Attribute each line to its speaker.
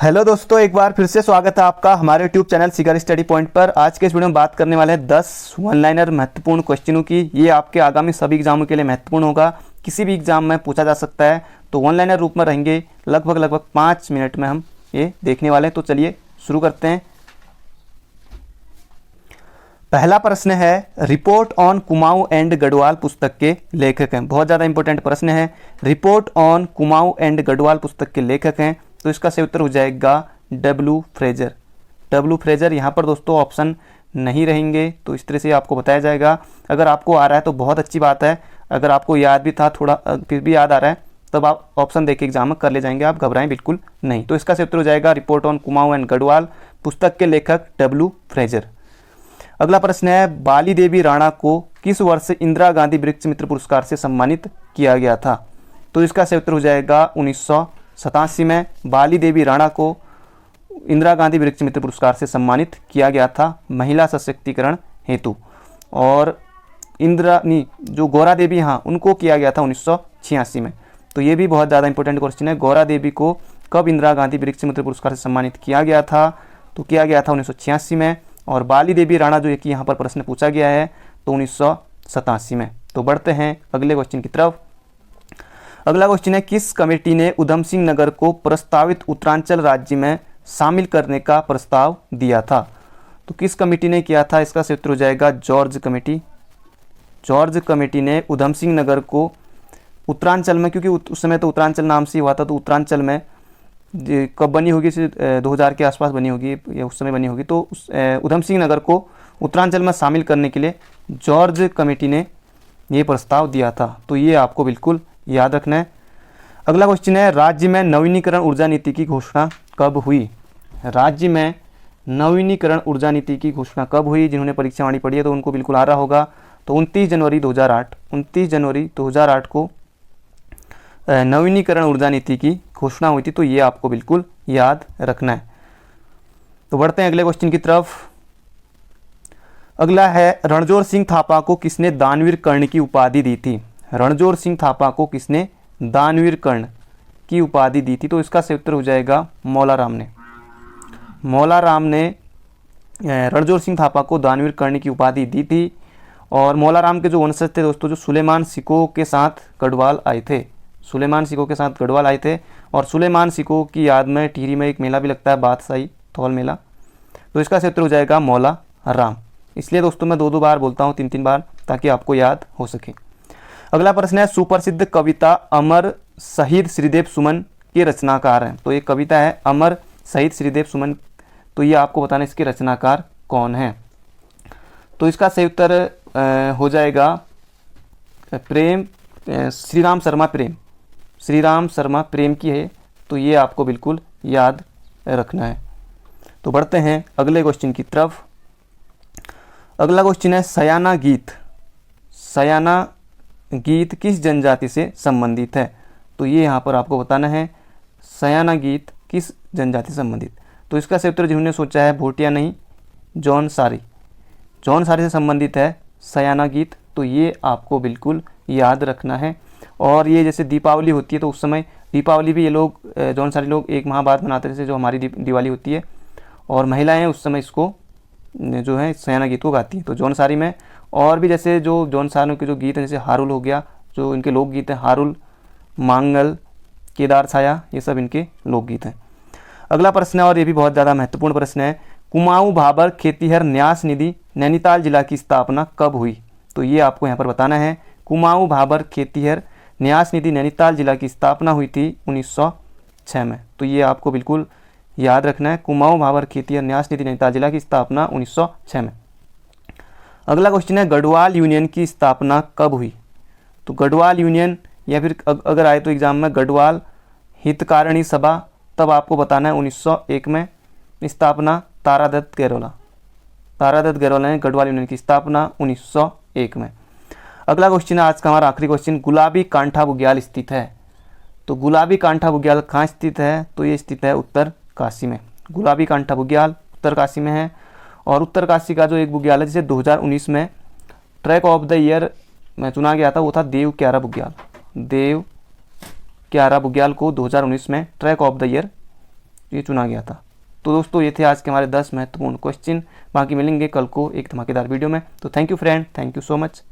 Speaker 1: Hello दोस्तों, एक बार फिर से स्वागत है आपका हमारे यूट्यूब चैनल शिखर स्टडी पॉइंट पर। आज के इस वीडियो में बात करने वाले हैं 10 वन लाइनर महत्वपूर्ण क्वेश्चनों की। ये आपके आगामी सभी एग्जामों के लिए महत्वपूर्ण होगा, किसी भी एग्जाम में पूछा जा सकता है। तो वन लाइनर रूप में रहेंगे, लगभग 5 मिनट में हम ये देखने वाले हैं। तो चलिए शुरू करते हैं। पहला प्रश्न है, report on Kumaon and Garhwal पुस्तक के लेखक हैं। बहुत ज़्यादा इंपॉर्टेंट प्रश्न है। Report on Kumaon and Garhwal पुस्तक के लेखक हैं, तो इसका सही उत्तर हो जाएगा डब्ल्यू फ्रेजर। W Fraser. यहाँ पर दोस्तों ऑप्शन नहीं रहेंगे, तो इस तरह से आपको बताया जाएगा। अगर आपको आ रहा है तो बहुत अच्छी बात है, अगर आपको याद भी था थोड़ा फिर भी याद आ रहा है तब आप ऑप्शन देके एग्जाम में कर ले जाएंगे, आप घबराएं बिल्कुल नहीं। तो इसका सही उत्तर हो जाएगा report on Kumaon and Garhwal पुस्तक के लेखक डब्ल्यू फ्रेजर। अगला प्रश्न है, बाली देवी राणा को किस वर्ष इंदिरा गांधी वृक्ष मित्र पुरस्कार से सम्मानित किया गया था? तो इसका सही उत्तर हो जाएगा 1987 में बाली देवी राणा को इंदिरा गांधी वृक्ष मित्र पुरस्कार से सम्मानित किया गया था महिला सशक्तिकरण हेतु। और इंद्रानी जो गौरा देवी, हाँ, उनको किया गया था 1986 में। तो ये भी बहुत ज़्यादा इंपॉर्टेंट क्वेश्चन है। गौरा देवी को कब इंदिरा गांधी वृक्ष मित्र पुरस्कार से सम्मानित किया गया था? तो किया गया था 1986 में। और बाली देवी राणा जो एक यहाँ पर प्रश्न पूछा गया है तो 1987 में। तो बढ़ते हैं अगले क्वेश्चन की तरफ। अगला क्वेश्चन है, किस कमेटी ने उधम सिंह नगर को प्रस्तावित उत्तरांचल राज्य में शामिल करने का प्रस्ताव दिया था? तो किस कमेटी ने किया था? इसका सही उत्तर हो जाएगा जॉर्ज कमेटी। जॉर्ज कमेटी ने उधम सिंह नगर को उत्तरांचल में, क्योंकि उस समय तो उत्तरांचल नाम से हुआ था, तो उत्तरांचल में कब बनी होगी? 2000 के आसपास बनी होगी या उस समय बनी होगी। तो उधम सिंह नगर को उत्तरांचल में शामिल करने के लिए जॉर्ज कमेटी ने ये प्रस्ताव दिया था। तो ये आपको बिल्कुल याद रखना है। अगला क्वेश्चन है, राज्य में नवीनीकरण ऊर्जा नीति की घोषणा कब हुई? राज्य में नवीनीकरण ऊर्जा नीति की घोषणा कब हुई? जिन्होंने परीक्षा वाणी पढ़ी है तो उनको बिल्कुल आ रहा होगा। तो 29 जनवरी 2008 को नवीनीकरण ऊर्जा नीति की घोषणा हुई थी। तो ये आपको बिल्कुल याद रखना है। तो बढ़ते हैं अगले क्वेश्चन की तरफ। अगला है, रणजोर सिंह थापा को किसने दानवीर कर्ण की उपाधि दी थी? रणजोर सिंह थापा को किसने दानवीर कर्ण की उपाधि दी थी? तो इसका सही उत्तर हो जाएगा मौलाराम ने। मौलाराम ने रणजोर सिंह थापा को दानवीर कर्ण की उपाधि दी थी। और मौलाराम के जो वंशज थे दोस्तों, जो सुलेमान सिको के साथ गढ़वाल आए थे, सुलेमान सिको के साथ गढ़वाल आए थे। और सुलेमान सिको की याद में टिहरी में एक मेला भी लगता है, बादशाही थौल मेला। तो इसका सही उत्तर हो जाएगा मौलाराम। इसलिए दोस्तों मैं 2 बार बोलता हूँ, 3 बार, ताकि आपको याद हो सके। अगला प्रश्न है, सुप्रसिद्ध कविता अमर शहीद श्रीदेव सुमन के रचनाकार हैं। तो ये कविता है अमर शहीद श्रीदेव सुमन। तो ये आपको बताना इसके रचनाकार कौन हैं। तो इसका सही उत्तर हो जाएगा प्रेम, श्रीराम शर्मा प्रेम। श्रीराम शर्मा प्रेम की है। तो ये आपको बिल्कुल याद रखना है। तो बढ़ते हैं अगले क्वेश्चन की तरफ। अगला क्वेश्चन है, सयाना गीत। सयाना गीत किस जनजाति से संबंधित है? तो ये यहाँ पर आपको बताना है, सयाना गीत किस जनजाति से संबंधित। तो इसका सही उत्तर जिन्होंने सोचा है भोटिया नहीं, जौनसारी। जौनसारी से संबंधित है सयाना गीत। तो ये आपको बिल्कुल याद रखना है। और ये जैसे दीपावली होती है तो उस समय दीपावली भी ये लोग जौनसारी लोग 1 माह बाद मनाते थे, जो हमारी दिवाली होती है। और महिलाएं उस समय इसको जो है सयाना गीत को गाती हैं। तो जौनसारी में और भी जैसे जो जौनसारियों के जो गीत हैं, जैसे हारुल हो गया, जो इनके लोकगीत हैं, हारुल, मांगल, केदार छाया, ये सब इनके लोकगीत हैं। अगला प्रश्न है, और ये भी बहुत ज़्यादा महत्वपूर्ण प्रश्न है, कुमाऊं भाबर खेतिहर न्यास निधि नैनीताल जिला की स्थापना कब हुई? तो ये आपको यहाँ पर बताना है। कुमाऊं भाबर खेतिहर न्यास निधि नैनीताल जिला की स्थापना हुई थी 1906 में। तो ये आपको बिल्कुल याद रखना है। कुमाऊं भाबर खेतिहर न्यास निधि नैनीताल जिला की स्थापना 1906 में। अगला क्वेश्चन है, गढ़वाल यूनियन की स्थापना कब हुई? तो गढ़वाल यूनियन, या फिर अगर आए तो एग्जाम में गढ़वाल हितकारिणी सभा, तब आपको बताना है 1901 में स्थापना तारादत्त गैरोला। तारादत्त गैरोला ने गढ़वाल यूनियन की स्थापना 1901 में। अगला क्वेश्चन है आज का हमारा आखिरी क्वेश्चन, गुलाबी कांठा बुग्याल स्थित है। तो गुलाबी कांठा बुग्याल कहाँ स्थित है? तो ये स्थित है उत्तर काशी में। गुलाबी कांठा बुग्याल उत्तर काशी में है। और उत्तर काशी का जो एक बुग्याल है जिसे 2019 में ट्रैक ऑफ द ईयर में चुना गया था, वो था देव क्यारा बुग्याल। देव क्यारा बुग्याल को 2019 में ट्रैक ऑफ द ईयर ये चुना गया था। तो दोस्तों ये थे आज के हमारे 10 महत्वपूर्ण क्वेश्चन। बाकी मिलेंगे कल को एक धमाकेदार वीडियो में। तो thank you friend, thank you so much.